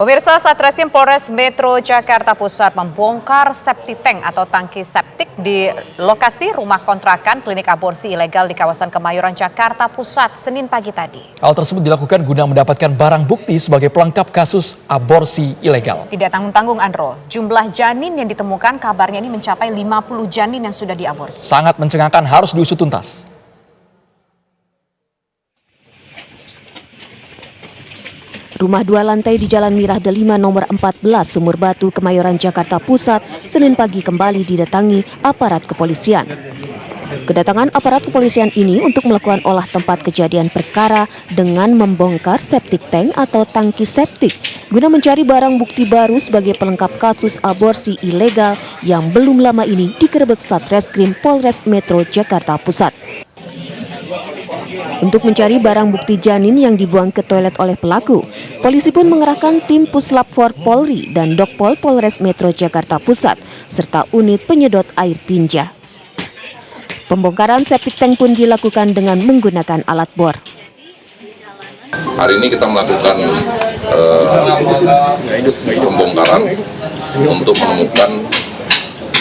Pemirsa, Satreskrim Polres Metro Jakarta Pusat membongkar septic tank atau tangki septik di lokasi rumah kontrakan klinik aborsi ilegal di kawasan Kemayoran, Jakarta Pusat, Senin pagi tadi. Hal tersebut dilakukan guna mendapatkan barang bukti sebagai pelengkap kasus aborsi ilegal. Tidak tanggung-tanggung, Andro, jumlah janin yang ditemukan kabarnya ini mencapai 50 janin yang sudah diaborsi. Sangat mencengangkan, harus diusut tuntas. Rumah 2 lantai di Jalan Mirah Delima nomor 14 Sumur Batu, Kemayoran, Jakarta Pusat, Senin pagi kembali didatangi aparat kepolisian. Kedatangan aparat kepolisian ini untuk melakukan olah tempat kejadian perkara dengan membongkar septic tank atau tangki septik guna mencari barang bukti baru sebagai pelengkap kasus aborsi ilegal yang belum lama ini digerebek Satreskrim Polres Metro Jakarta Pusat. Untuk mencari barang bukti janin yang dibuang ke toilet oleh pelaku, polisi pun mengerahkan tim Puslap 4 Polri dan Dokpol Polres Metro Jakarta Pusat, serta unit penyedot air tinja. Pembongkaran septic tank pun dilakukan dengan menggunakan alat bor. Hari ini kita melakukan pembongkaran untuk menemukan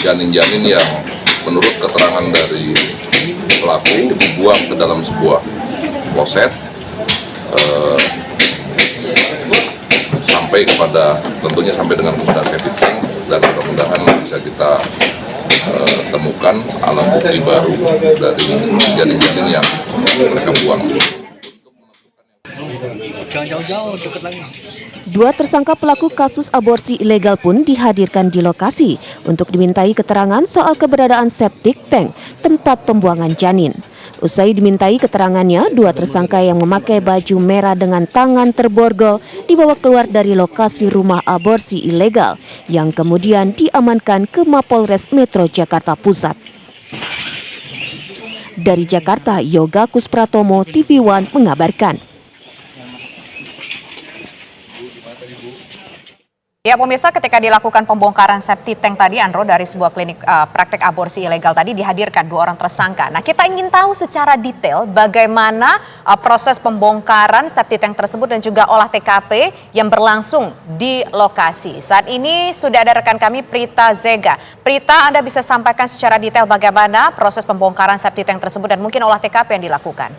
janin-janin yang menurut keterangan dari pelaku dibuang ke dalam sebuah kloset tentunya sampai dengan kepada septic tank, dan mudah-mudahan bisa kita temukan alat bukti baru dari janin-janin yang mereka buang. Dua tersangka pelaku kasus aborsi ilegal pun dihadirkan di lokasi untuk dimintai keterangan soal keberadaan septic tank, tempat pembuangan janin. Usai dimintai keterangannya, dua tersangka yang memakai baju merah dengan tangan terborgol dibawa keluar dari lokasi rumah aborsi ilegal yang kemudian diamankan ke Mapolres Metro Jakarta Pusat. Dari Jakarta, Yoga Kuspratomo, TV One mengabarkan. Ya pemirsa, ketika dilakukan pembongkaran septic tank tadi, Andro, dari sebuah klinik praktek aborsi ilegal tadi dihadirkan 2 orang tersangka. Nah, kita ingin tahu secara detail bagaimana proses pembongkaran septic tank tersebut dan juga olah TKP yang berlangsung di lokasi. Saat ini sudah ada rekan kami Prita Zega. Prita, Anda bisa sampaikan secara detail bagaimana proses pembongkaran septic tank tersebut dan mungkin olah TKP yang dilakukan.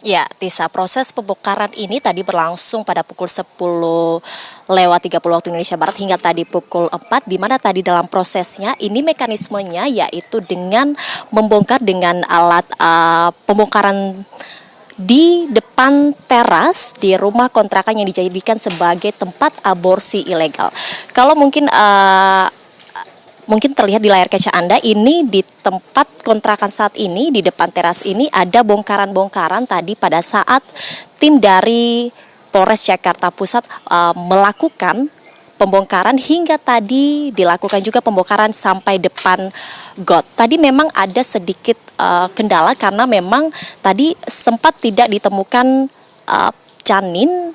Ya, Tisa, proses pembongkaran ini tadi berlangsung pada pukul 10:30 waktu Indonesia Barat hingga tadi pukul 4, di mana tadi dalam prosesnya ini mekanismenya yaitu dengan membongkar dengan alat pembongkaran di depan teras di rumah kontrakan yang dijadikan sebagai tempat aborsi ilegal. Kalau mungkin terlihat di layar kaca Anda, ini di tempat kontrakan saat ini, di depan teras ini ada bongkaran-bongkaran tadi pada saat tim dari Polres Jakarta Pusat melakukan pembongkaran hingga tadi dilakukan juga pembongkaran sampai depan got. Tadi memang ada sedikit kendala karena memang tadi sempat tidak ditemukan janin,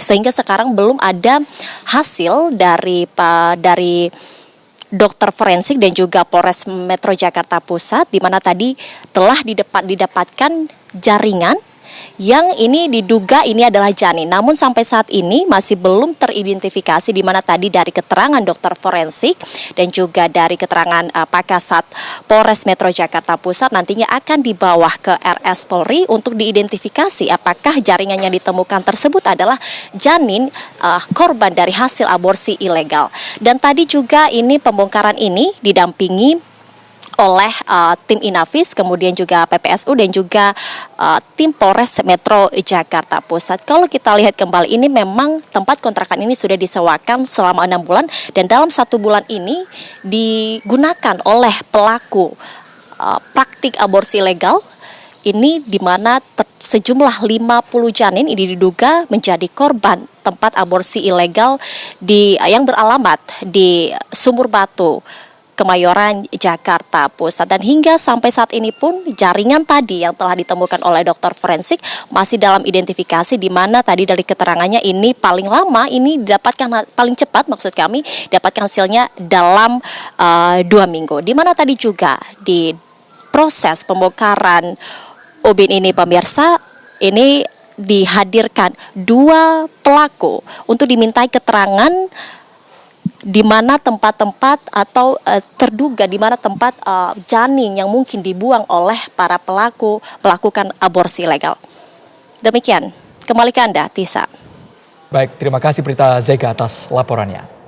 sehingga sekarang belum ada hasil dari dokter forensik dan juga Polres Metro Jakarta Pusat, di mana tadi telah didapatkan jaringan yang ini diduga ini adalah janin. Namun sampai saat ini masih belum teridentifikasi, di mana tadi dari keterangan dokter forensik dan juga dari keterangan Pakasat Polres Metro Jakarta Pusat nantinya akan dibawa ke RS Polri untuk diidentifikasi apakah jaringan yang ditemukan tersebut adalah janin korban dari hasil aborsi ilegal. Dan tadi juga ini pembongkaran ini didampingi oleh tim Inavis, kemudian juga PPSU dan juga tim Polres Metro Jakarta Pusat. Kalau kita lihat kembali, ini memang tempat kontrakan ini sudah disewakan selama 6 bulan dan dalam 1 bulan ini digunakan oleh pelaku praktik aborsi ilegal ini, di mana sejumlah 50 janin ini diduga menjadi korban tempat aborsi ilegal yang beralamat di Sumur Batu, Kemayoran, Jakarta Pusat. Dan hingga sampai saat ini pun jaringan tadi yang telah ditemukan oleh dokter forensik masih dalam identifikasi, di mana tadi dari keterangannya ini paling lama ini didapatkan, paling cepat maksud kami dapatkan hasilnya dalam 2 minggu. Di mana tadi juga di proses pembongkaran ubin ini pemirsa, ini dihadirkan 2 pelaku untuk dimintai keterangan di mana tempat-tempat atau terduga di mana tempat janin yang mungkin dibuang oleh para pelaku melakukan aborsi ilegal. Demikian, kembali ke Anda, Tisa. Baik, terima kasih Prita Zega atas laporannya.